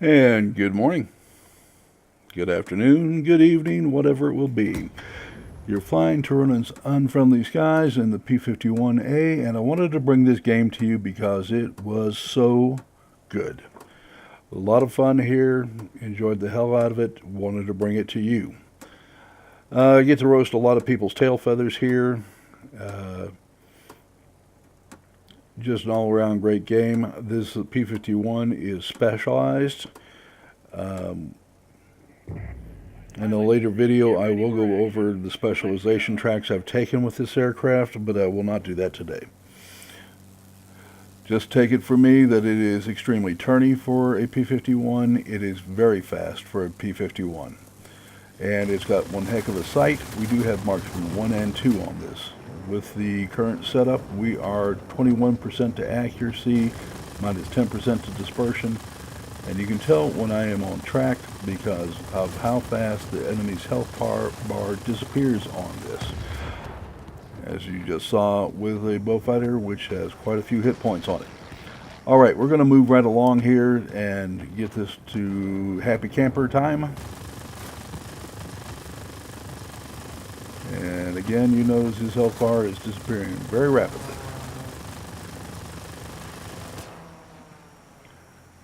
And good morning, good afternoon, good evening, whatever it will be. You're flying Tironan's Unfriendly Skies in the P-51A, and I wanted to bring this game to you because it was so good. A lot of fun here, enjoyed the hell out of it, wanted to bring it to you. I get to roast a lot of people's tail feathers here. Uh, just an all-around great game. This P-51 is specialized. Um, In a later video, I will go over the specialization tracks I've taken with this aircraft, but I will not do that today. Just take it from me that it is extremely turny for a P-51. It is very fast for a P-51. And it's got one heck of a sight. We do have marksman 1 and 2 on this. With the current setup, we are 21% to accuracy, minus 10% to dispersion. And you can tell when I am on track because of how fast the enemy's health bar disappears on this. As you just saw with a Beaufighter, which has quite a few hit points on it. Alright, we're going to move right along here and get this to happy camper time. And again, you notice his health bar is disappearing very rapidly.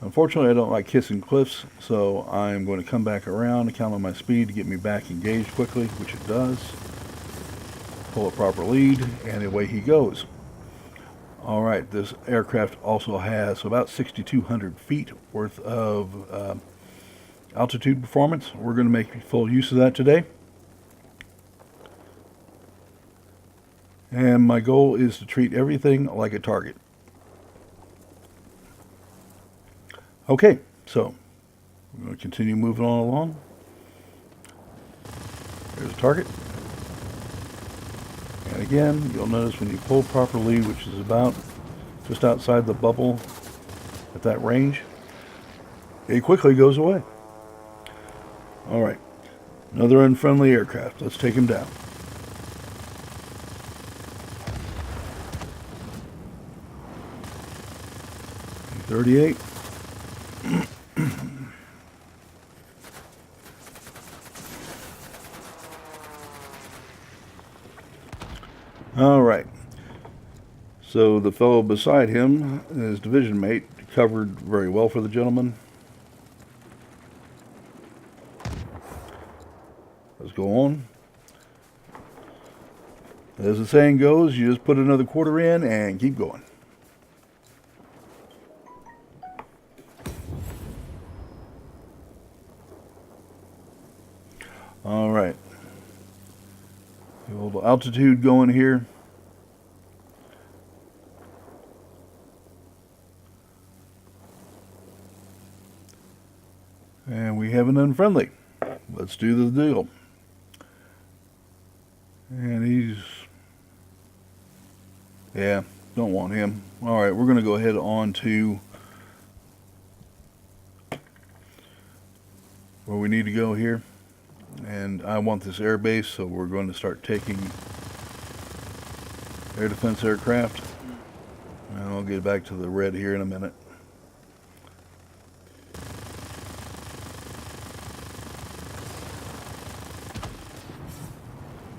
Unfortunately, I don't like kissing cliffs, so I'm going to come back around and count on my speed to get me back engaged quickly, which it does. Pull a proper lead, and away he goes. Alright, this aircraft also has about 6,200 feet worth of altitude performance. We're going to make full use of that today. And my goal is to treat everything like a target. Okay, so we're going to continue moving on along. There's a target. And again, you'll notice when you pull proper lead, which is about just outside the bubble at that range, it quickly goes away. All right, another unfriendly aircraft. Let's take him down. P-38. All right. So the fellow beside him, his division mate, covered very well for the gentleman. Let's go on. As the saying goes, you just put another quarter in and keep going. All right. A little altitude going here. And we have an unfriendly. Let's do the deal. And yeah, don't want him. All right, we're going to go ahead on to where we need to go here. And I want this air base, so we're going to start taking air defense aircraft. And I'll get back to the red here in a minute.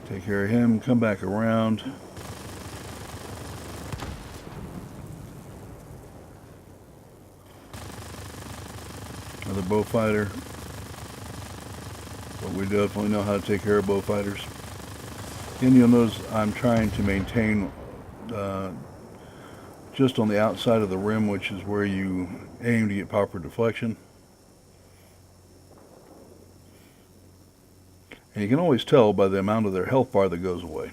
Take care of him, come back around. Another Beaufighter. But we definitely know how to take care of Beaufighters. Again, you'll notice I'm trying to maintain just on the outside of the rim, which is where you aim to get proper deflection. And you can always tell by the amount of their health bar that goes away.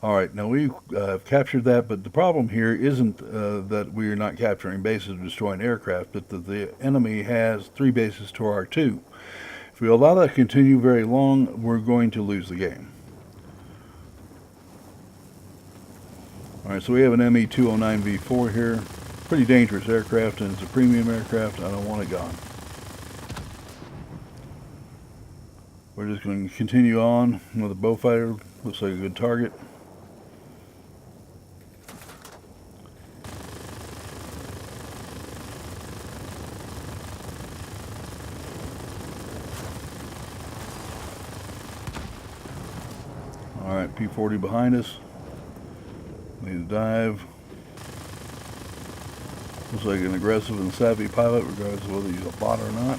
Alright, now we have captured that, but the problem here isn't that we are not capturing bases or destroying aircraft, but that the enemy has 3 bases to our 2. If we allow that to continue very long, we're going to lose the game. Alright, so we have an ME-209V4 here. Pretty dangerous aircraft, and it's a premium aircraft. I don't want it gone. We're just going to continue on with a Beaufighter. Looks like a good target. Alright, P-40 behind us. Need to dive. Looks like an aggressive and savvy pilot, regardless of whether he's a bot or not.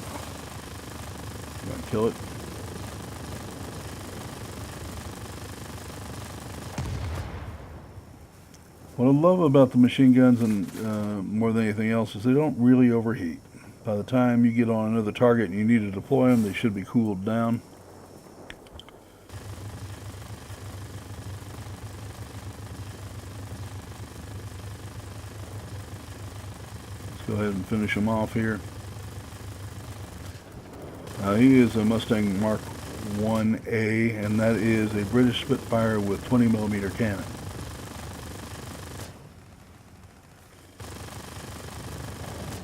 Gonna kill it. What I love about the machine guns, and more than anything else, is they don't really overheat. By the time you get on another target and you need to deploy them, they should be cooled down. Let's go ahead and finish him off here. He is a Mustang Mark 1A, and that is a British Spitfire with 20mm cannon.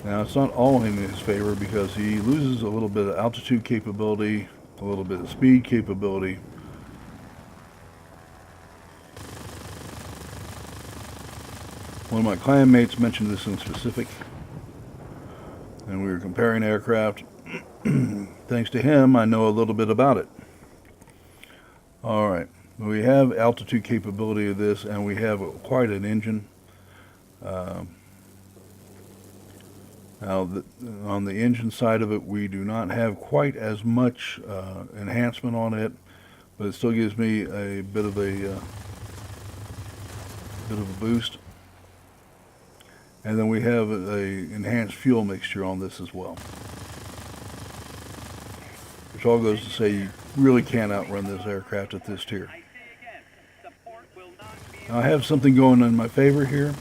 Now, it's not all in his favor because he loses a little bit of altitude capability, a little bit of speed capability. One of my clan mates mentioned this in specific, and we were comparing aircraft. Thanks to him, I know a little bit about it. Alright, we have altitude capability of this, and we have quite an engine. Now, on the engine side of it, we do not have quite as much enhancement on it, but it still gives me a bit of a boost. And then we have an enhanced fuel mixture on this as well, which all goes to say you really can't outrun this aircraft at this tier. Now, I have something going in my favor here.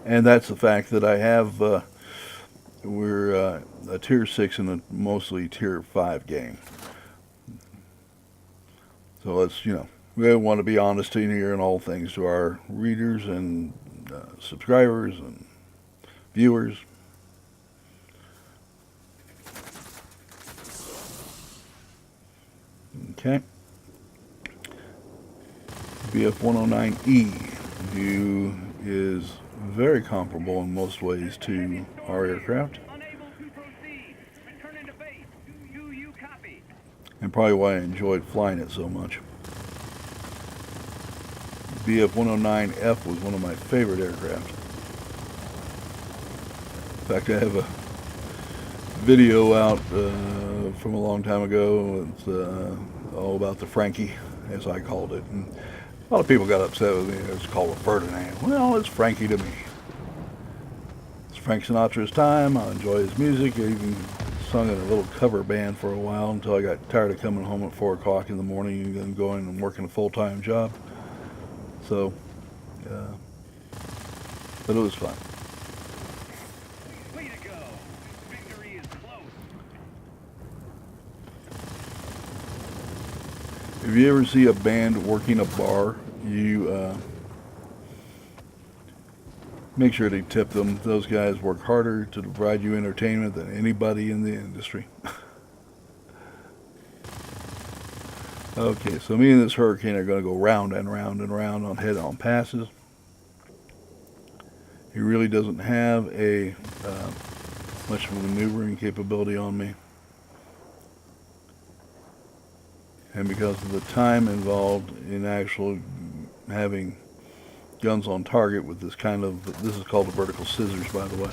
And that's the fact that I have, we're a tier 6 and a mostly tier 5 game. So let's, we want to be honest in here in all things to our readers and subscribers and viewers. Okay. BF-109E is very comparable in most ways to our aircraft, and probably why I enjoyed flying it so much. BF-109F was one of my favorite aircraft. In fact, I have a video out from a long time ago. It's all about the Frankie, as I called it. And a lot of people got upset with me. It's called a Ferdinand. Well, it's Frankie to me. It's Frank Sinatra's time. I enjoy his music. I even sung in a little cover band for a while until I got tired of coming home at 4 o'clock in the morning and then going and working a full-time job. So, but it was fun. Way to go. Victory is close. If you ever see a band working a bar, you make sure to tip them. Those guys work harder to provide you entertainment than anybody in the industry. Okay, so me and this Hurricane are going to go round and round and round on head-on passes. He really doesn't have a much of a maneuvering capability on me. And because of the time involved in actually having guns on target with this kind of, this is called the vertical scissors, by the way.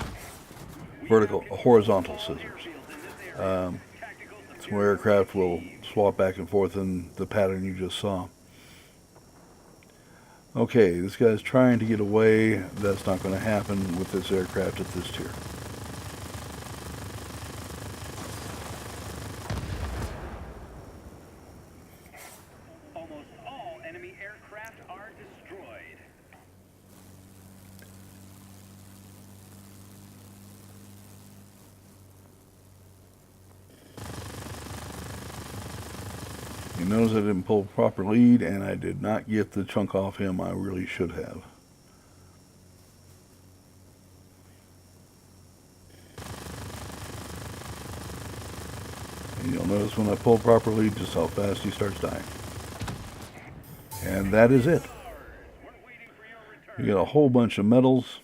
Horizontal scissors. Some aircraft will swap back and forth in the pattern you just saw. Okay, this guy's trying to get away. That's not going to happen with this aircraft at this tier. Almost all enemy aircraft are destroyed. You notice I didn't pull proper lead, and I did not get the chunk off him I really should have. And you'll notice when I pull proper lead just how fast he starts dying. And that is it. You get a whole bunch of medals.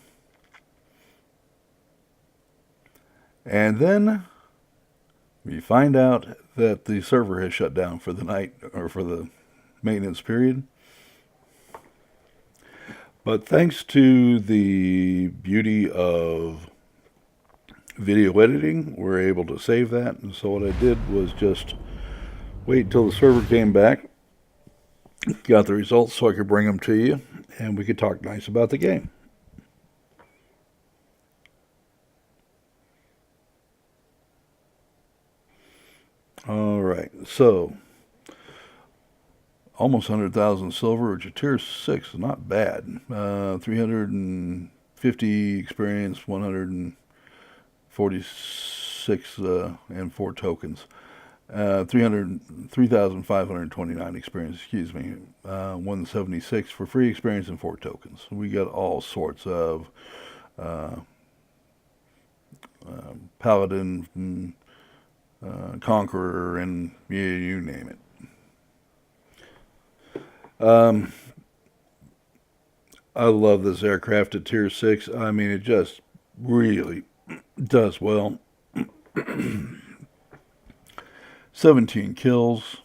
And then We find out that the server has shut down for the night, or for the maintenance period. But thanks to the beauty of video editing, we're able to save that. And so what I did was just wait until the server came back, got the results so I could bring them to you, and we could talk nice about the game. All right, so almost 100,000 silver, which is tier 6 is not bad. 350 experience, 146 and 4 tokens. 3,529 experience, excuse me. 176 for free experience and 4 tokens. We got all sorts of paladin, conqueror, and you name it. I love this aircraft at tier 6. I mean, it just really does well. 17 kills,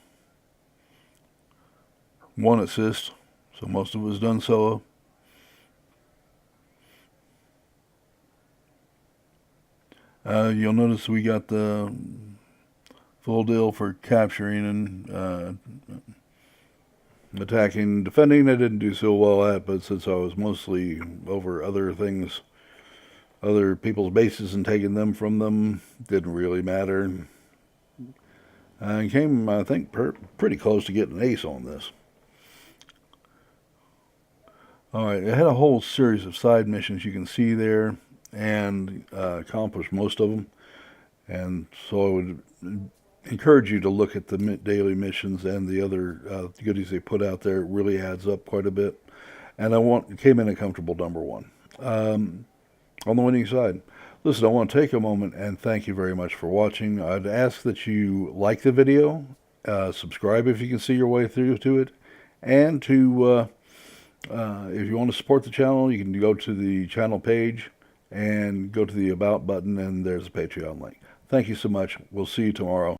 1 assist, so most of it was done solo. You'll notice we got the full deal for capturing and attacking. Defending I didn't do so well at, but since I was mostly over other things, other people's bases, and taking them from them, didn't really matter. I came, I think, pretty close to getting an ace on this. Alright, I had a whole series of side missions you can see there, and accomplished most of them. And so I would encourage you to look at the daily missions and the other goodies they put out there. It really adds up quite a bit. And came in a comfortable number 1 on the winning side. Listen, I want to take a moment and thank you very much for watching. I'd ask that you like the video, subscribe if you can see your way through to it, and to if you want to support the channel, you can go to the channel page and go to the About button, and there's a Patreon link. Thank you so much. We'll see you tomorrow.